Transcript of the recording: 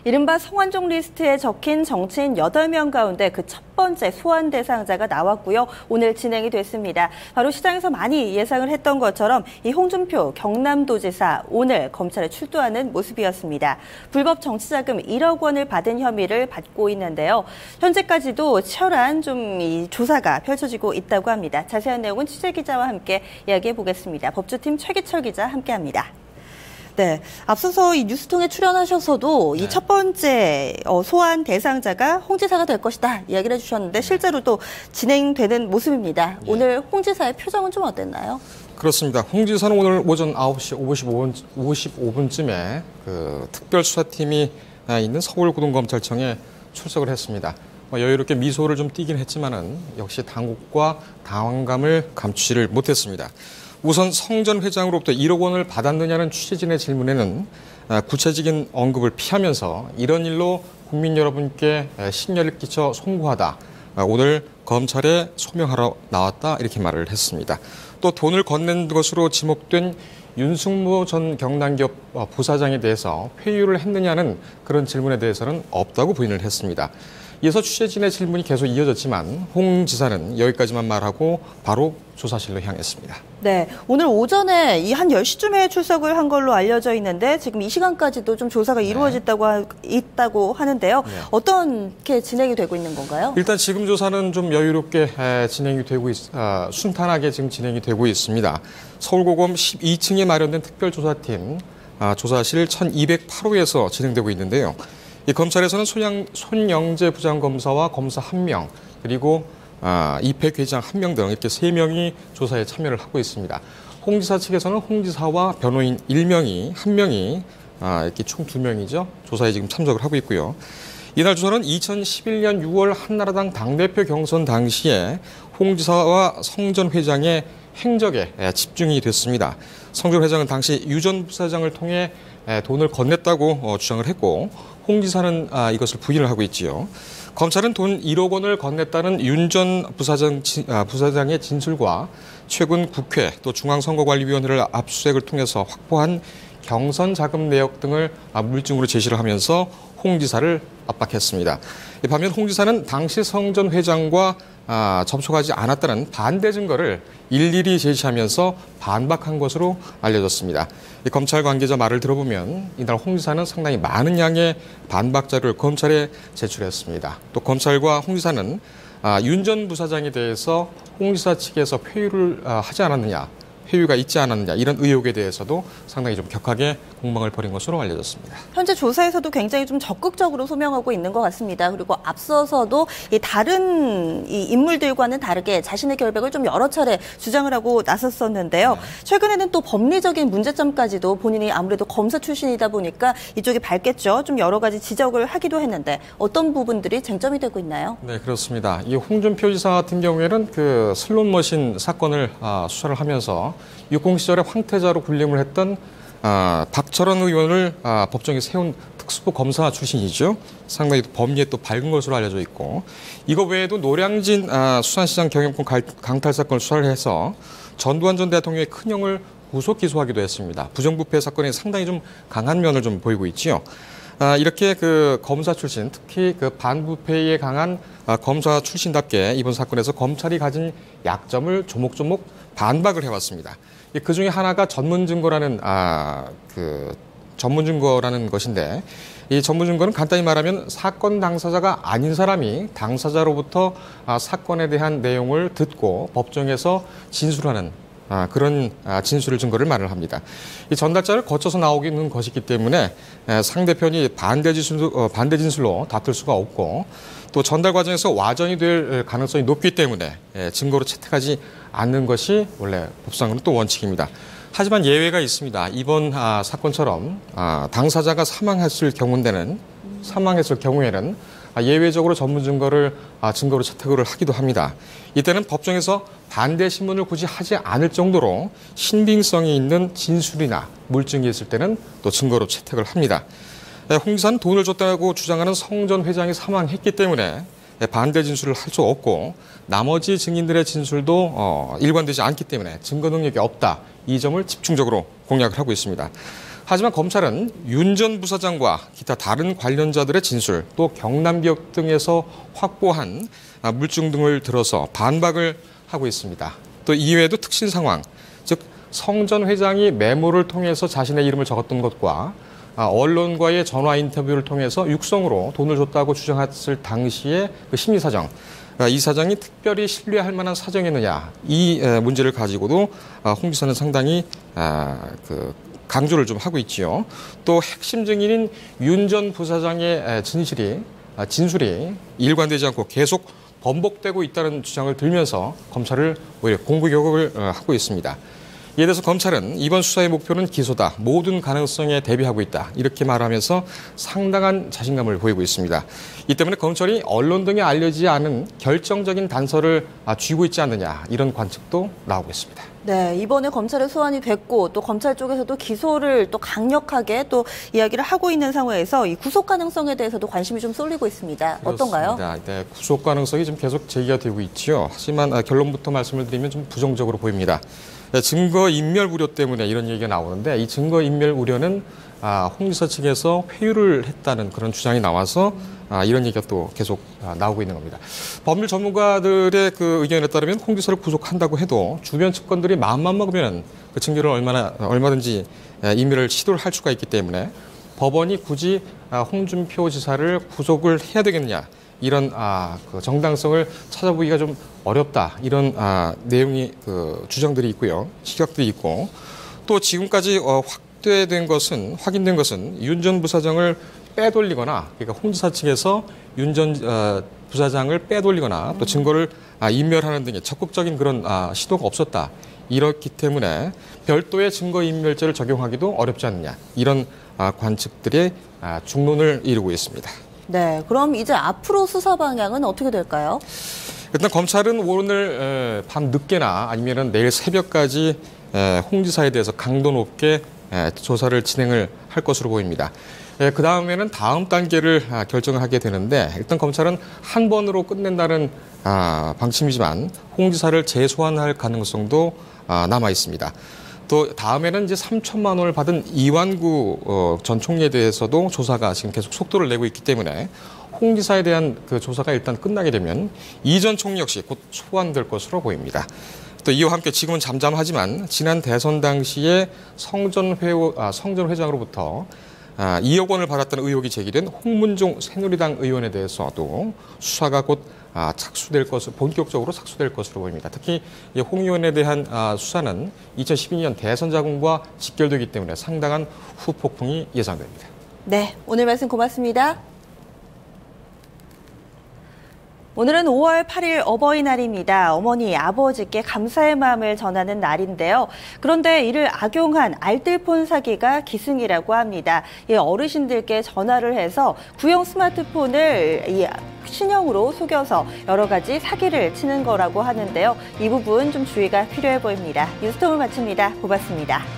이른바 성완종 리스트에 적힌 정치인 8명 가운데 그 첫 번째 소환 대상자가 나왔고요. 오늘 진행이 됐습니다. 바로 시장에서 많이 예상을 했던 것처럼 이 홍준표 경남도지사 오늘 검찰에 출두하는 모습이었습니다. 불법 정치자금 1억 원을 받은 혐의를 받고 있는데요. 현재까지도 치열한 이 조사가 펼쳐지고 있다고 합니다. 자세한 내용은 취재기자와 함께 이야기해 보겠습니다. 법조팀 최기철 기자 함께합니다. 네, 앞서서 이 뉴스통에 출연하셔서도 이 첫 번째 소환 대상자가 홍 지사가 될 것이다 이야기를 해주셨는데 실제로 또 진행되는 모습입니다. 오늘 홍 지사의 표정은 좀 어땠나요? 그렇습니다. 홍 지사는 오늘 오전 9시 55분쯤에 그 특별수사팀이 있는 서울고등검찰청에 출석을 했습니다. 여유롭게 미소를 좀 띠긴 했지만은 역시 당국과 당황감을 감추지를 못했습니다. 우선 성 전 회장으로부터 1억 원을 받았느냐는 취재진의 질문에는 구체적인 언급을 피하면서 이런 일로 국민 여러분께 심려를 끼쳐 송구하다. 오늘 검찰에 소명하러 나왔다 이렇게 말을 했습니다. 또 돈을 건넨 것으로 지목된 윤승모 전 경남기업 부사장에 대해서 회유를 했느냐는 그런 질문에 대해서는 없다고 부인을 했습니다. 이어서 취재진의 질문이 계속 이어졌지만 홍 지사는 여기까지만 말하고 바로 조사실로 향했습니다. 네, 오늘 오전에 한 10시쯤에 출석을 한 걸로 알려져 있는데 지금 이 시간까지도 좀 조사가 이루어졌다고 하는데요. 네. 어떻게 진행이 되고 있는 건가요? 일단 지금 조사는 좀 여유롭게 진행이 되고 순탄하게 지금 진행이 되고 있습니다. 서울고검 12층에 마련된 특별조사팀 조사실 1208호에서 진행되고 있는데요. 이 검찰에서는 손영재 부장검사와 검사 1명 그리고 이백 회장 1명 등 이렇게 3명이 조사에 참여를 하고 있습니다. 홍 지사 측에서는 홍 지사와 변호인 1명이 이렇게 총 2명이죠. 조사에 지금 참석을 하고 있고요. 이날 조사는 2011년 6월 한나라당 당대표 경선 당시에 홍 지사와 성 전 회장의 행적에 집중이 됐습니다. 성 전 회장은 당시 유 전 부사장을 통해 돈을 건넸다고 주장을 했고 홍 지사는 이것을 부인을 하고 있지요. 검찰은 돈 1억 원을 건넸다는 윤 전 부사장의 진술과 최근 국회 또 중앙선거관리위원회를 압수수색을 통해서 확보한 경선 자금 내역 등을 물증으로 제시를 하면서 홍 지사를 압박했습니다. 반면 홍 지사는 당시 성 전 회장과 접촉하지 않았다는 반대 증거를 일일이 제시하면서 반박한 것으로 알려졌습니다. 검찰 관계자 말을 들어보면 이날 홍 지사는 상당히 많은 양의 반박 자료를 검찰에 제출했습니다. 또 검찰과 홍 지사는 윤 전 부사장에 대해서 홍 지사 측에서 회유를 하지 않았느냐, 회유가 있지 않았느냐 이런 의혹에 대해서도 상당히 좀 격하게 공방을 벌인 것으로 알려졌습니다. 현재 조사에서도 굉장히 좀 적극적으로 소명하고 있는 것 같습니다. 그리고 앞서서도 다른 인물들과는 다르게 자신의 결백을 좀 여러 차례 주장을 하고 나섰었는데요. 최근에는 또 법리적인 문제점까지도 본인이 아무래도 검사 출신이다 보니까 이쪽이 밝겠죠. 좀 여러 가지 지적을 하기도 했는데 어떤 부분들이 쟁점이 되고 있나요? 네, 그렇습니다. 이 홍준표 지사 같은 경우에는 그 슬롯머신 사건을 수사를 하면서 육공 시절에 황태자로 군림을 했던 박철원 의원을 법정에 세운 특수부 검사 출신이죠. 상당히 법리에 또 밝은 것으로 알려져 있고 이거 외에도 노량진 수산시장 경영권 강탈 사건을 수사를 해서 전두환 전 대통령의 큰형을 구속 기소하기도 했습니다. 부정부패 사건이 상당히 좀 강한 면을 좀 보이고 있지요. 이렇게 그 검사 출신, 특히 그 반부패에 강한 검사 출신답게 이번 사건에서 검찰이 가진 약점을 조목조목 반박을 해왔습니다. 그 중에 하나가 전문 증거라는 것인데 이 전문 증거는 간단히 말하면 사건 당사자가 아닌 사람이 당사자로부터 사건에 대한 내용을 듣고 법정에서 진술하는 그런 진술 증거를 말을 합니다. 이 전달자를 거쳐서 나오는 것이기 때문에 상대편이 반대 진술로 다툴 수가 없고 또 전달 과정에서 와전이 될 가능성이 높기 때문에 증거로 채택하지 않는 것이 원래 법상으로 또 원칙입니다. 하지만 예외가 있습니다. 이번 사건처럼 당사자가 사망했을 경우에는 예외적으로 전문 증거를 증거로 채택을 하기도 합니다. 이때는 법정에서 반대 신문을 굳이 하지 않을 정도로 신빙성이 있는 진술이나 물증이 있을 때는 또 증거로 채택을 합니다. 홍 지사는 돈을 줬다고 주장하는 성 전 회장이 사망했기 때문에 반대 진술을 할 수 없고 나머지 증인들의 진술도 일관되지 않기 때문에 증거 능력이 없다. 이 점을 집중적으로 공략을 하고 있습니다. 하지만 검찰은 윤 전 부사장과 기타 다른 관련자들의 진술, 또 경남 기업 등에서 확보한 물증 등을 들어서 반박을 하고 있습니다. 또 이외에도 특신 상황, 즉 성 전 회장이 메모를 통해서 자신의 이름을 적었던 것과 언론과의 전화 인터뷰를 통해서 육성으로 돈을 줬다고 주장했을 당시의 그 심리 사정, 이 사정이 특별히 신뢰할 만한 사정이느냐, 이 문제를 가지고도 홍 지사는 상당히 강조를 좀 하고 있지요. 또 핵심 증인인 윤 전 부사장의 진술이 일관되지 않고 계속 번복되고 있다는 주장을 들면서 검찰을 오히려 공구격을 하고 있습니다. 이에 대해서 검찰은 이번 수사의 목표는 기소다, 모든 가능성에 대비하고 있다, 이렇게 말하면서 상당한 자신감을 보이고 있습니다. 이 때문에 검찰이 언론 등에 알려지지 않은 결정적인 단서를 쥐고 있지 않느냐, 이런 관측도 나오고 있습니다. 네, 이번에 검찰에 소환이 됐고 또 검찰 쪽에서도 기소를 또 강력하게 또 이야기를 하고 있는 상황에서 이 구속 가능성에 대해서도 관심이 좀 쏠리고 있습니다. 어떤가요? 그렇습니다. 네, 구속 가능성이 좀 계속 제기가 되고 있지요. 하지만 결론부터 말씀을 드리면 좀 부정적으로 보입니다. 증거 인멸 우려 때문에 이런 얘기가 나오는데, 이 증거 인멸 우려는 홍 지사 측에서 회유를 했다는 그런 주장이 나와서 이런 얘기가 또 계속 나오고 있는 겁니다. 법률 전문가들의 그 의견에 따르면 홍 지사를 구속한다고 해도 주변 측근들이 마음만 먹으면 그 징계를 얼마든지 인멸을 시도를 할 수가 있기 때문에 법원이 굳이 홍준표 지사를 구속을 해야 되겠느냐, 이런 그 정당성을 찾아보기가 좀 어렵다, 이런 내용이 주장들이 있고요, 시각들이 있고, 또 지금까지 확인된 것은 윤 전 부사장을 빼돌리거나, 그러니까 홍 지사 측에서 윤 전 부사장을 빼돌리거나 또 증거를 인멸하는 등의 적극적인 그런 시도가 없었다. 이렇기 때문에 별도의 증거인멸죄를 적용하기도 어렵지 않느냐, 이런 관측들의 중론을 이루고 있습니다. 네, 그럼 이제 앞으로 수사 방향은 어떻게 될까요? 일단 검찰은 오늘 밤 늦게나 아니면 내일 새벽까지 홍 지사에 대해서 강도 높게 조사를 진행을 할 것으로 보입니다. 그 다음에는 다음 단계를 결정을 하게 되는데, 일단 검찰은 한 번으로 끝낸다는 방침이지만 홍 지사를 재소환할 가능성도 남아 있습니다. 또 다음에는 이제 3천만 원을 받은 이완구 전 총리에 대해서도 조사가 지금 계속 속도를 내고 있기 때문에 홍 지사에 대한 그 조사가 일단 끝나게 되면 이 전 총리 역시 곧 소환될 것으로 보입니다. 또 이와 함께 지금은 잠잠하지만 지난 대선 당시에 성 전 회장으로부터 2억 원을 받았다는 의혹이 제기된 홍문종 새누리당 의원에 대해서도 수사가 곧 본격적으로 착수될 것으로 보입니다. 특히 홍 의원에 대한 수사는 2012년 대선 자금과 직결되기 때문에 상당한 후폭풍이 예상됩니다. 네, 오늘 말씀 고맙습니다. 오늘은 5월 8일 어버이날입니다. 어머니, 아버지께 감사의 마음을 전하는 날인데요. 그런데 이를 악용한 알뜰폰 사기가 기승이라고 합니다. 어르신들께 전화를 해서 구형 스마트폰을 신형으로 속여서 여러 가지 사기를 치는 거라고 하는데요. 이 부분 좀 주의가 필요해 보입니다. 뉴스톱을 마칩니다. 고맙습니다.